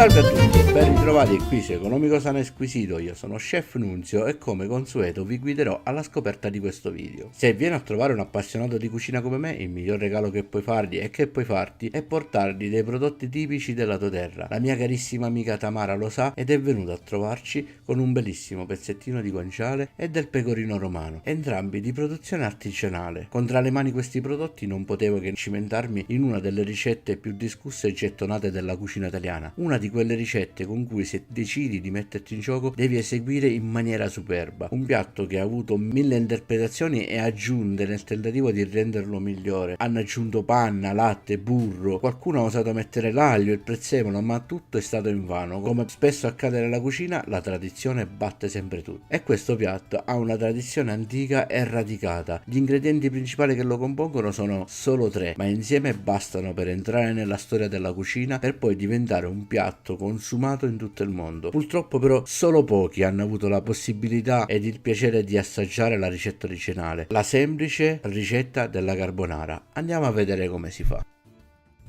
Salve a tutti, ben ritrovati qui su Economico Sano e Squisito. Io sono Chef Nunzio e come consueto vi guiderò alla scoperta di questo video. Se vieni a trovare un appassionato di cucina come me, il miglior regalo che puoi fargli e che puoi farti è portargli dei prodotti tipici della tua terra. La mia carissima amica Tamara lo sa ed è venuta a trovarci con un bellissimo pezzettino di guanciale e del pecorino romano, entrambi di produzione artigianale. Con tra le mani questi prodotti non potevo che cimentarmi in una delle ricette più discusse e gettonate della cucina italiana, una di quelle ricette con cui se decidi di metterti in gioco devi eseguire in maniera superba, un piatto che ha avuto 1000 interpretazioni e aggiunte nel tentativo di renderlo migliore. Hanno aggiunto panna, latte, burro, qualcuno ha osato mettere l'aglio, il prezzemolo, ma tutto è stato invano. Come spesso accade nella cucina, la tradizione batte sempre tutto e questo piatto ha una tradizione antica e radicata. Gli ingredienti principali che lo compongono sono solo 3, ma insieme bastano per entrare nella storia della cucina per poi diventare un piatto consumato in tutto il mondo. Purtroppo però solo pochi hanno avuto la possibilità ed il piacere di assaggiare la ricetta originale, la semplice ricetta della carbonara. Andiamo a vedere come si fa.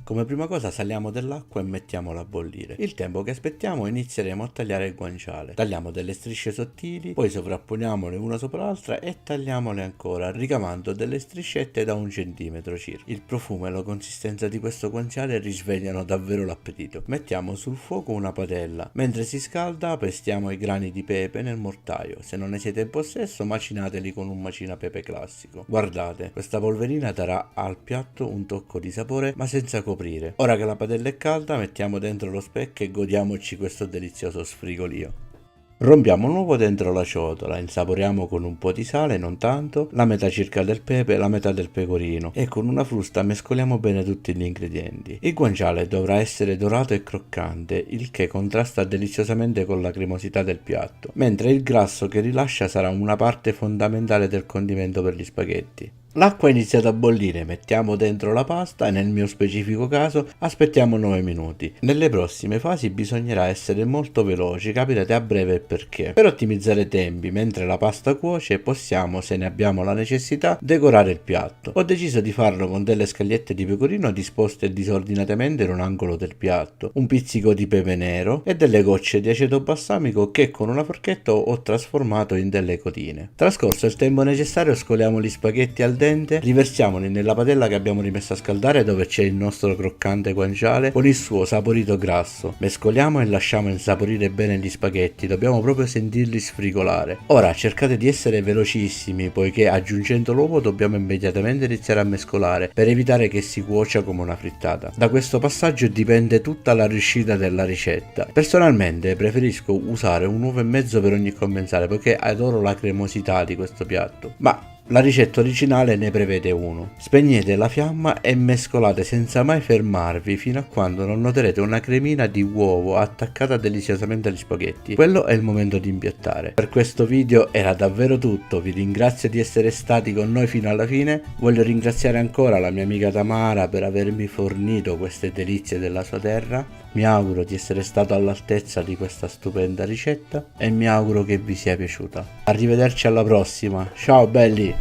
Come prima cosa saliamo dell'acqua e mettiamola a bollire. Il tempo che aspettiamo inizieremo a tagliare il guanciale. Tagliamo delle strisce sottili, poi sovrapponiamole una sopra l'altra e tagliamole ancora, ricavando delle striscette da 1 centimetro circa. Il profumo e la consistenza di questo guanciale risvegliano davvero l'appetito. Mettiamo sul fuoco una padella. Mentre si scalda pestiamo i grani di pepe nel mortaio. Se non ne siete in possesso macinateli con un macinapepe classico. Guardate, questa polverina darà al piatto un tocco di sapore ma senza coprire. Ora che la padella è calda mettiamo dentro lo speck e godiamoci questo delizioso sfrigolio. Rompiamo un uovo dentro la ciotola, insaporiamo con un po' di sale, non tanto, la metà circa del pepe e la metà del pecorino e con una frusta mescoliamo bene tutti gli ingredienti. Il guanciale dovrà essere dorato e croccante, il che contrasta deliziosamente con la cremosità del piatto, mentre il grasso che rilascia sarà una parte fondamentale del condimento per gli spaghetti. L'acqua è iniziata a bollire, mettiamo dentro la pasta e nel mio specifico caso aspettiamo 9 minuti. Nelle prossime fasi bisognerà essere molto veloci, capirete a breve il perché. Per ottimizzare i tempi, mentre la pasta cuoce, possiamo, se ne abbiamo la necessità, decorare il piatto. Ho deciso di farlo con delle scagliette di pecorino disposte disordinatamente in un angolo del piatto, un pizzico di pepe nero e delle gocce di aceto balsamico che con una forchetta ho trasformato in delle cotine. Trascorso il tempo necessario scoliamo gli spaghetti al dente, riversiamoli nella padella che abbiamo rimesso a scaldare dove c'è il nostro croccante guanciale con il suo saporito grasso. Mescoliamo e lasciamo insaporire bene gli spaghetti, dobbiamo proprio sentirli sfrigolare. Ora cercate di essere velocissimi poiché aggiungendo l'uovo dobbiamo immediatamente iniziare a mescolare per evitare che si cuocia come una frittata. Da questo passaggio dipende tutta la riuscita della ricetta. Personalmente preferisco usare un uovo e mezzo per ogni commensale poiché adoro la cremosità di questo piatto, ma la ricetta originale ne prevede uno. Spegnete la fiamma e mescolate senza mai fermarvi fino a quando non noterete una cremina di uovo attaccata deliziosamente agli spaghetti. Quello è il momento di impiattare. Per questo video era davvero tutto, vi ringrazio di essere stati con noi fino alla fine. Voglio ringraziare ancora la mia amica Tamara per avermi fornito queste delizie della sua terra. Mi auguro di essere stato all'altezza di questa stupenda ricetta e mi auguro che vi sia piaciuta. Arrivederci alla prossima, ciao belli!